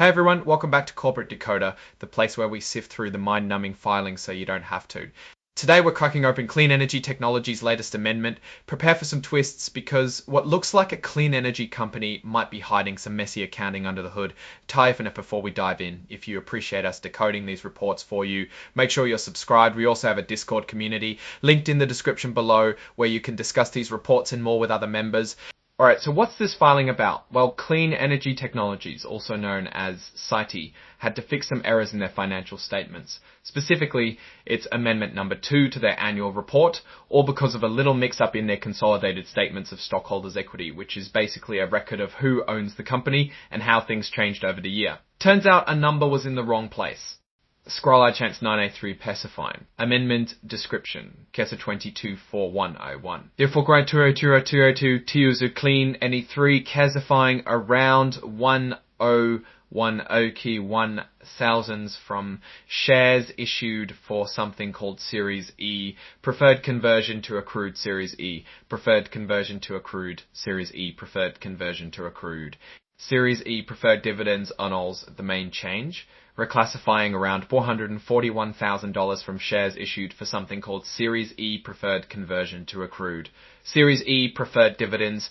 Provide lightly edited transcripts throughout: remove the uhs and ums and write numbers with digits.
Hey everyone, welcome back to Corporate Decoder, the place where we sift through the mind-numbing filings so you don't have to. Today we're cracking open Clean Energy Technology's latest amendment. Prepare for some twists because what looks like a clean energy company might be hiding some messy accounting under the hood. Type in it before we dive in. If you appreciate us decoding these reports for you, make sure you're subscribed. We also have a Discord community linked in the description below where you can discuss these reports and more with other members. Alright, so what's this filing about? Well, Clean Energy Technologies, also known as CITE, had to fix some errors in their financial statements. Specifically, it's Amendment Number 2 to their annual report, all because of a little mix-up in their consolidated statements of stockholders' equity, which is basically a record of who owns the company and how things changed over the year. Turns out a number was in the wrong place. Scroll I chance 983 pacifying. Amendment description. Kesa 224101. Therefore, grant 2020 Tiuzu clean any 3 casifying around 1010 key 1000s from shares issued for something called Series E. Preferred conversion to accrued Series E. Preferred conversion to accrued Series E. Preferred conversion to accrued. Series E preferred dividends annuls the main change, reclassifying around $441,000 from shares issued for something called Series E preferred conversion to accrued. Series E preferred dividends,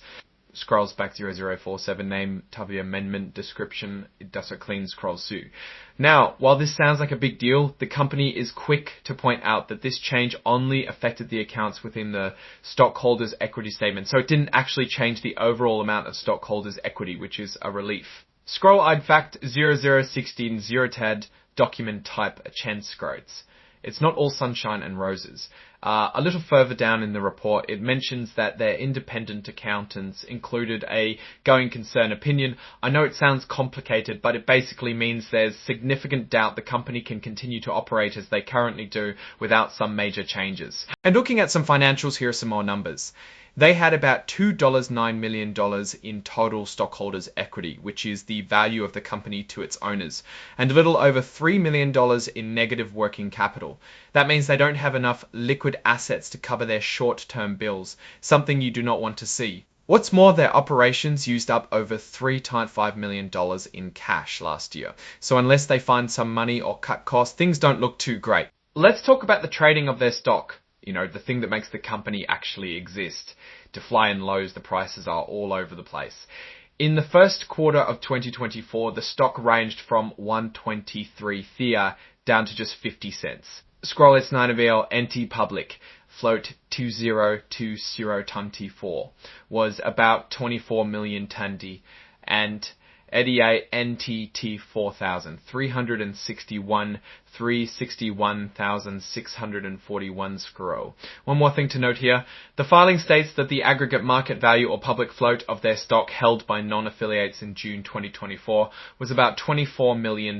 scrolls back 0047, name, W amendment, description, it does a clean scroll Sue. Now, while this sounds like a big deal, the company is quick to point out that this change only affected the accounts within the stockholders' equity statement, so it didn't actually change the overall amount of stockholders' equity, which is a relief. Scroll I'd fact 0016 0TAD document type Chen scrotes. It's not all sunshine and roses. A little further down in the report, it mentions that their independent accountants included a going concern opinion. I know it sounds complicated, but it basically means there's significant doubt the company can continue to operate as they currently do without some major changes. And looking at some financials, here are some more numbers. They had about $2.9 million in total stockholders' equity, which is the value of the company to its owners, and a little over $3 million in negative working capital. That means they don't have enough liquid assets to cover their short-term bills, something you do not want to see. What's more, their operations used up over $3.5 million in cash last year, so unless they find some money or cut costs, things don't look too great. Let's talk about the trading of their stock. You know, the thing that makes the company actually exist. To fly in lows, the prices are all over the place. In the first quarter of 2024, the stock ranged from 123 Thea down to just 50 cents. Scroll it's 9VL NT Public, float 2020 TUMT4, was about 24 million Tundi, and EDA NTT 4000, 361,641 scroll. One more thing to note here. The filing states that the aggregate market value or public float of their stock held by non-affiliates in June 2024 was about $24 million.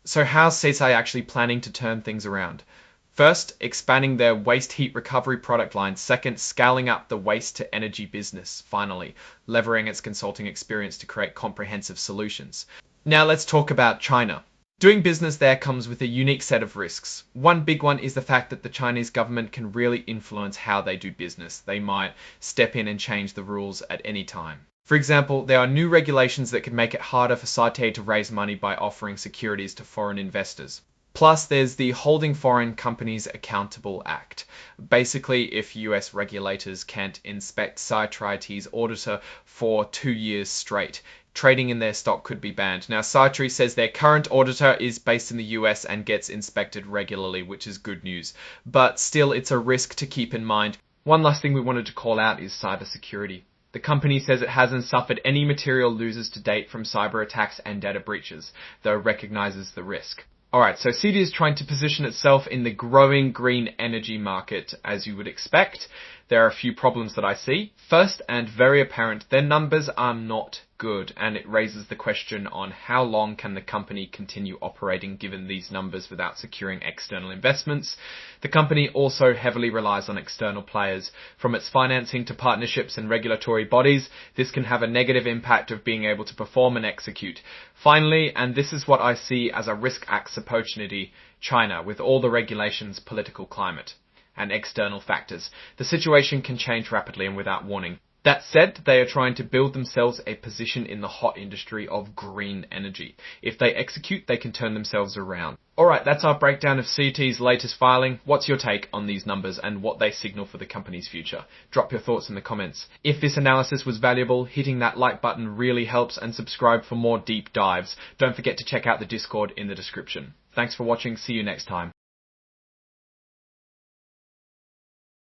So how's CITE actually planning to turn things around? First, expanding their waste heat recovery product line. Second, scaling up the waste to energy business. Finally, leveraging its consulting experience to create comprehensive solutions. Now let's talk about China. Doing business there comes with a unique set of risks. One big one is the fact that the Chinese government can really influence how they do business. They might step in and change the rules at any time. For example, there are new regulations that could make it harder for CITE to raise money by offering securities to foreign investors. Plus, there's the Holding Foreign Companies Accountable Act. Basically, if US regulators can't inspect CITE's auditor for 2 years straight, trading in their stock could be banned. Now, CITE says their current auditor is based in the US and gets inspected regularly, which is good news. But still, it's a risk to keep in mind. One last thing we wanted to call out is cybersecurity. The company says it hasn't suffered any material losses to date from cyber attacks and data breaches, though recognizes the risk. Alright, so CITE is trying to position itself in the growing green energy market, as you would expect. There are a few problems that I see. First, and very apparent, their numbers are not good, and it raises the question on how long can the company continue operating given these numbers without securing external investments. The company also heavily relies on external players. From its financing to partnerships and regulatory bodies, this can have a negative impact of being able to perform and execute. Finally, and this is what I see as a risk opportunity, China, with all the regulations, political climate, and external factors. The situation can change rapidly and without warning. That said, they are trying to build themselves a position in the hot industry of green energy. If they execute, they can turn themselves around. Alright, that's our breakdown of CT's latest filing. What's your take on these numbers and what they signal for the company's future? Drop your thoughts in the comments. If this analysis was valuable, hitting that like button really helps, and subscribe for more deep dives. Don't forget to check out the Discord in the description. Thanks for watching. See you next time.